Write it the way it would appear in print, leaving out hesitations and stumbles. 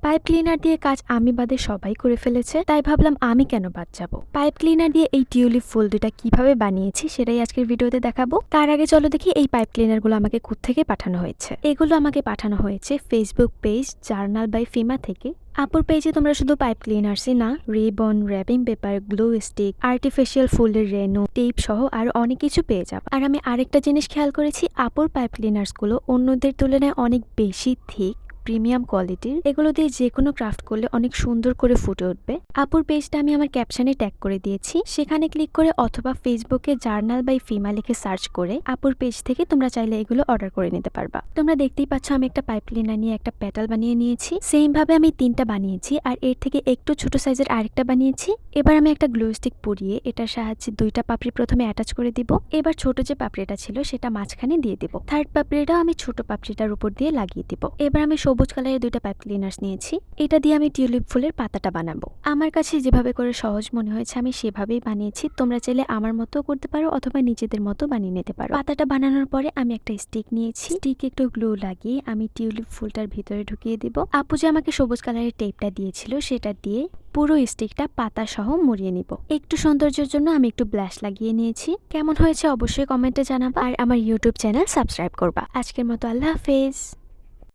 Pipe cleaner দিয়ে কাজ আমি বাদে সবাই করে ফেলেছে, তাই ভাবলাম আমি কেন বাদ যাব। পাইপ ক্লিনার দিয়ে এই টিউলিপ ফুল দুটা কিভাবে বানিয়েছি সেটাই আজকের ভিডিওতে দেখাবো। তার আগে চলো দেখি এই পাইপ ক্লিনার গুলো আমাকে কোত্থেকে পাঠানো হয়েছে। এগুলো আমাকে পাঠানো হয়েছে ফেসবুক পেজ জার্নাল বাই ফিমা থেকে। আপুর পেজে তোমরা শুধু পাইপ ক্লিনার্সই না, ribbon, wrapping paper, glue stick, artificial ফুলের রেনু, টেপ সহ আরো অনেক কিছু পেয়ে যাবে। আর আমি আরেকটা জিনিস খেয়াল করেছি, আপুর পাইপ ক্লিনার্স গুলো অন্যদের তুলনায় অনেক বেশি থিক, প্রিমিয়াম কোয়ালিটির। এগুলো দিয়ে যে কোনো ক্রাফট করলে অনেক সুন্দর করে ফুটে উঠবে। আপুর পেজটা আমি আমার ক্যাপশনে ট্যাগ করে দিয়েছি, সেখানে ক্লিক করে অথবা ফেসবুকে জার্নাল বাই ফিমা লিখে সার্চ করে আপুর পেজ থেকে তোমরা চাইলে এগুলো অর্ডার করে নিতে পারবা। তোমরা দেখতেই পাচ্ছ আমি একটা পাইপ ক্লিনার নিয়ে একটা পেটাল বানিয়ে নিয়েছি। সেম ভাবে আমি 3টা বানিয়েছি আর এর থেকে একটু ছোট সাইজের আরেকটা বানিয়েছি। এবার আমি একটা গ্লু স্টিক পরিয়ে এটার সাহায্যে 2টা পাপড়ি প্রথমে অ্যাটাচ করে দিব। এবার ছোট যে পাপড়িটা ছিল সেটা মাঝখানে দিয়ে দিব। থার্ড পাপড়িটা আমি ছোট পাপড়িটার উপর দিয়ে লাগিয়ে দিব। এবার আমি সবুজ কালারের 2টা পাইপ ক্লিনার্স নিয়েছি। এটা দিয়ে আমি টিউলিপ ফুলের পাতাটা বানাবো। আমার কাছে যেভাবে করে সহজ মনে হয়েছে আমি সেভাবেই বানিয়েছি। তোমরা চাইলে আমার মতো করতে পারো অথবা নিজেদের মতো বানিয়ে নিতে পারো। পাতাটা বানানোর পরে আমি একটা স্টিক নিয়েছি। স্টিক একটু গ্লু লাগিয়ে আমি টিউলিপ ফুলটার ভিতরে ঢুকিয়ে দিব। আপু যে আমাকে সবুজ কালারের টেপটা দিয়েছিল সেটা দিয়ে পুরো স্টিকটা পাতা সহ মুড়িয়ে নিব। একটু সৌন্দর্যের জন্য আমি একটু ব্লাশ লাগিয়ে নিয়েছি। কেমন হয়েছে অবশ্যই কমেন্টে জানাবা আর আমার ইউটিউব চ্যানেল সাবস্ক্রাইব করবা। আজকের মতো আল্লাহ হাফেজ।